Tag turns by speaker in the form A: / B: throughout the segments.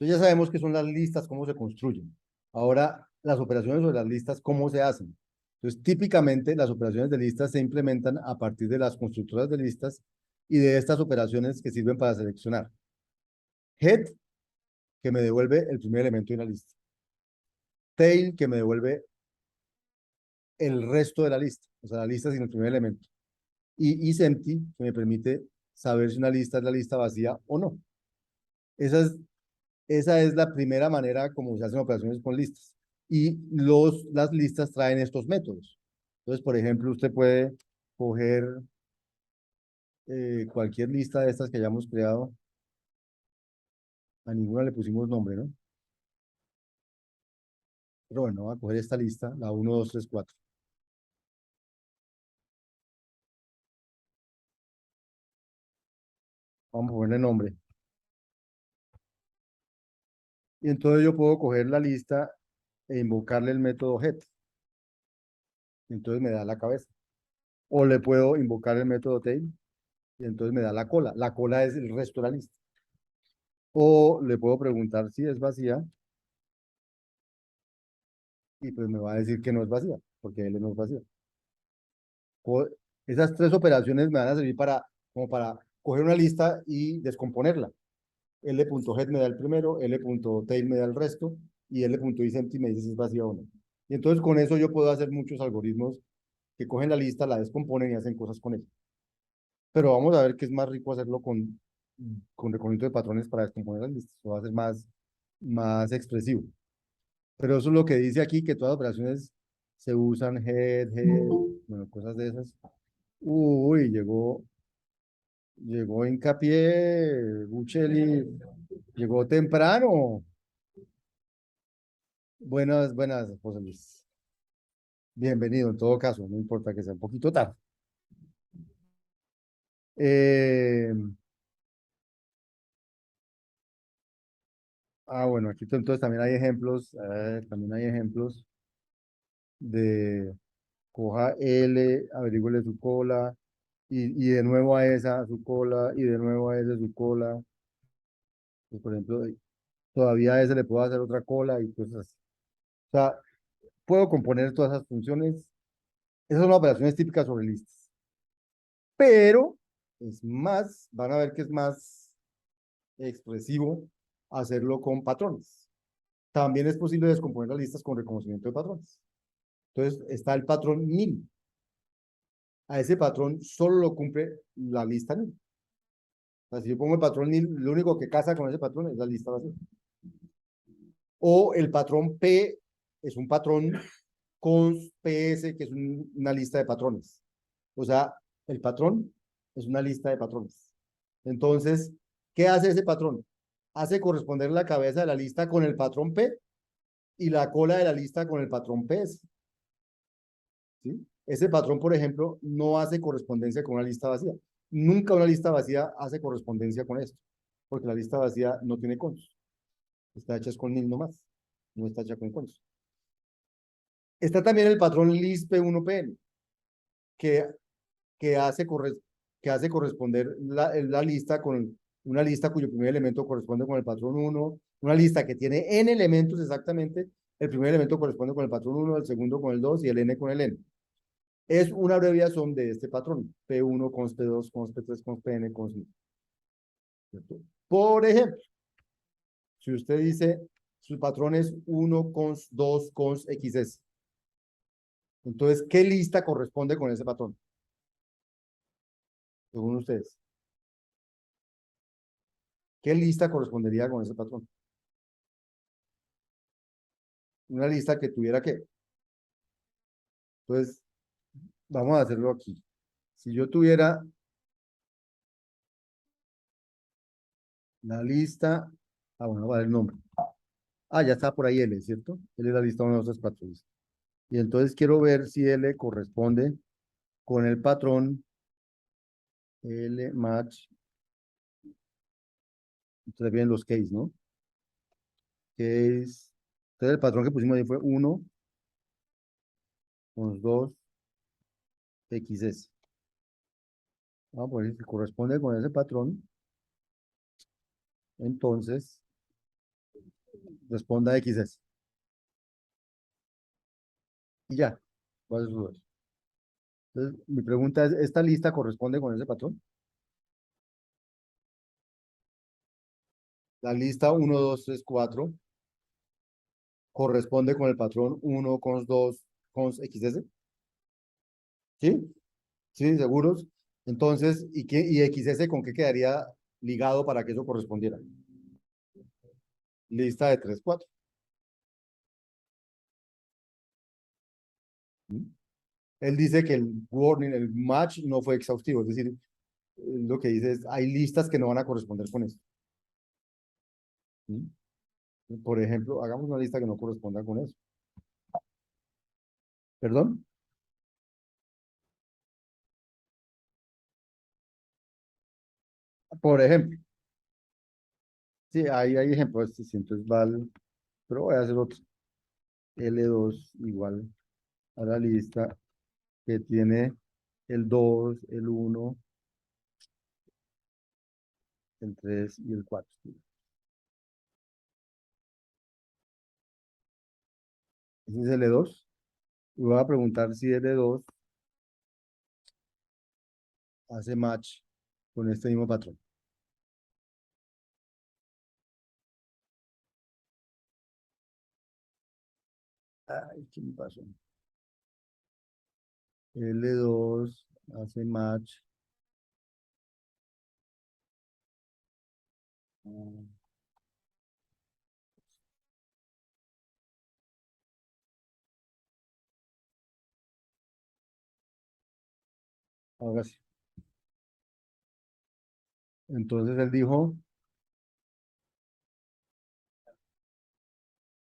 A: Entonces ya sabemos qué son las listas, cómo se construyen. Ahora, las operaciones sobre las listas, ¿cómo se hacen? Entonces, típicamente las operaciones de listas se implementan a partir de las constructoras de listas y de estas operaciones que sirven para seleccionar. Head, que me devuelve el primer elemento de una lista. Tail, que me devuelve el resto de la lista, o sea, la lista sin el primer elemento. Y isEmpty, que me permite saber si una lista es la lista vacía o no. Esa es, esa es la primera manera como se hacen operaciones con listas. Y las listas traen estos métodos. Entonces, por ejemplo, usted puede coger cualquier lista de estas que hayamos creado. A ninguna le pusimos nombre, ¿no? Pero bueno, voy a coger esta lista, la 1, 2, 3, 4. Vamos a ponerle nombre. Y entonces yo puedo coger la lista e invocarle el método head. Y entonces me da la cabeza. O le puedo invocar el método tail y entonces me da la cola. La cola es el resto de la lista. O le puedo preguntar si es vacía y pues me va a decir que no es vacía, porque él no es vacía. O- esas tres operaciones me van a servir como para coger una lista y descomponerla. L.head me da el primero, L.tail me da el resto y L.isEmpty me dice si es vacía o no. Y entonces con eso yo puedo hacer muchos algoritmos que cogen la lista, la descomponen y hacen cosas con ella. Pero vamos a ver que es más rico hacerlo con reconocimiento de patrones para descomponer las listas. Eso va a ser más expresivo. Pero eso es lo que dice aquí, que todas las operaciones se usan head, bueno, cosas de esas. Uy, llegó Hincapié, Bucheli, llegó temprano. Buenas, buenas, José Luis. Bienvenido en todo caso, no importa que sea un poquito tarde. Eh, bueno, aquí entonces también hay ejemplos de coja L, averigüele su cola, y de nuevo a esa su cola, y de nuevo a esa su cola. Pues, por ejemplo, todavía a ese le puedo hacer otra cola y cosas así. O sea, puedo componer todas esas funciones. Esas son operaciones típicas sobre listas. Pero van a ver que es más expresivo hacerlo con patrones. También es posible descomponer las listas con reconocimiento de patrones. Entonces está el patrón nil. A ese patrón solo lo cumple la lista nil. O sea, si yo pongo el patrón nil, lo único que casa con ese patrón es la lista vacía. O el patrón P es un patrón con PS, que es una lista de patrones. O sea, el patrón es una lista de patrones. Entonces, ¿qué hace ese patrón? Hace corresponder la cabeza de la lista con el patrón P y la cola de la lista con el patrón PS. ¿Sí? Ese patrón, por ejemplo, no hace correspondencia con una lista vacía. Nunca una lista vacía hace correspondencia con esto, porque la lista vacía no tiene contos. Está hecha con nil nomás, no está hecha con contos. Está también el patrón list P1PN, que, que, hace corre, que hace corresponder la lista con una lista cuyo primer elemento corresponde con el patrón 1, una lista que tiene n elementos exactamente, el primer elemento corresponde con el patrón 1, el segundo con el 2 y el n con el n. Es una abreviación de este patrón, P1, const P2, const P3, const PN, const. Por ejemplo, si usted dice su patrón es 1, const 2, const XS, entonces, ¿qué lista corresponde con ese patrón? Según ustedes. ¿Qué lista correspondería con ese patrón? Una lista que tuviera qué. Entonces, vamos a hacerlo aquí. Si yo tuviera la lista, bueno, va a dar el nombre. Ya está por ahí L, ¿cierto? L es la lista 1, 2, 3, 4. Listo. Y entonces quiero ver si L corresponde con el patrón L match. Ustedes vienen los case, ¿no? Case. Entonces el patrón que pusimos ahí fue 1 con 2 XS. Vamos a poner que corresponde con ese patrón. Entonces, responda XS. Y ya. ¿Cuál es su duda? Entonces, mi pregunta es, ¿esta lista corresponde con ese patrón? La lista 1, 2, 3, 4 corresponde con el patrón 1, cons 2, cons XS. ¿Sí? ¿Sí? ¿Seguros? Entonces, ¿y XS con qué quedaría ligado para que eso correspondiera? Lista de 3, 4. ¿Mm? Él dice que el warning, el match no fue exhaustivo, es decir, lo que dice es, hay listas que no van a corresponder con eso. ¿Mm? Por ejemplo, hagamos una lista que no corresponda con eso. ¿Perdón? Por ejemplo, sí, hay ejemplos, sí, entonces val, pero voy a hacer otro. L2 igual a la lista que tiene el 2, el 1, el 3 y el 4. Ese es L2. Y voy a preguntar si L2 hace match con este mismo patrón. Ay, ¿qué me pasó? L2 hace match. Ah, ahora sí. Entonces él dijo,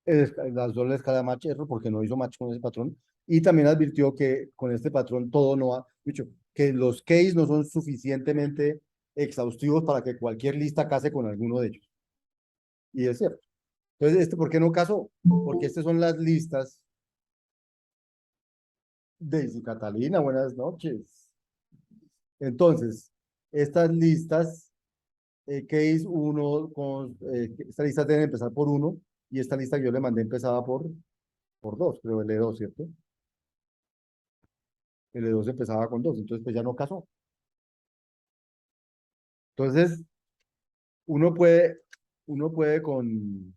A: las dos le escala match error porque no hizo match con ese patrón. Y también advirtió que con este patrón todo no va, dicho, que los case no son suficientemente exhaustivos para que cualquier lista case con alguno de ellos. Y es cierto. Entonces, ¿por qué no casó? Porque estas son las listas. Daisy Catalina, buenas noches. Entonces, estas listas, case 1, esta lista debe empezar por 1 y esta lista que yo le mandé empezaba por 2, creo, L2, ¿cierto? L2 empezaba con 2, entonces pues ya no casó. Entonces, uno puede, uno puede con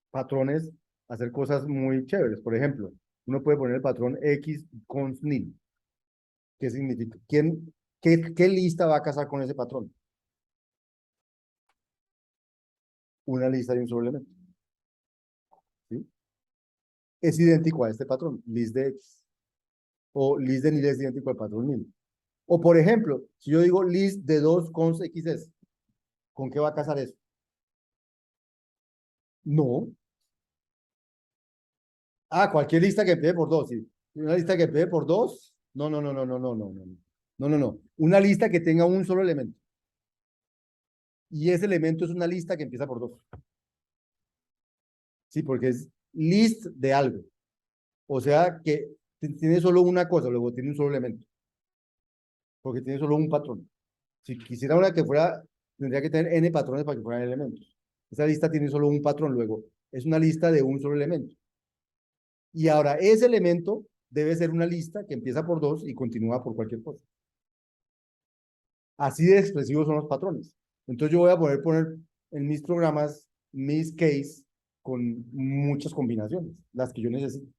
A: patrones hacer cosas muy chéveres. Por ejemplo, uno puede poner el patrón X con nil. ¿Qué significa? ¿Qué lista va a casar con ese patrón? Una lista de un solo elemento. ¿Sí? Es idéntico a este patrón, list de X. O list de nil es idéntico al patrón nil. O por ejemplo, si yo digo list de 2 cons XS, ¿con qué va a casar eso? No. Ah, cualquier lista que empiece por 2, sí. Una lista que empiece por 2, no, no, no, no, no, no, no, no, no, no, no, no. Una lista que tenga un solo elemento. Y ese elemento es una lista que empieza por 2. Sí, porque es list de algo. O sea que tiene solo una cosa, luego tiene un solo elemento. Porque tiene solo un patrón. Si quisiera una que fuera, tendría que tener n patrones para que fueran elementos. Esa lista tiene solo un patrón, luego es una lista de un solo elemento. Y ahora ese elemento debe ser una lista que empieza por 2 y continúa por cualquier cosa. Así de expresivos son los patrones. Entonces yo voy a poder poner en mis programas mis case con muchas combinaciones, las que yo necesito.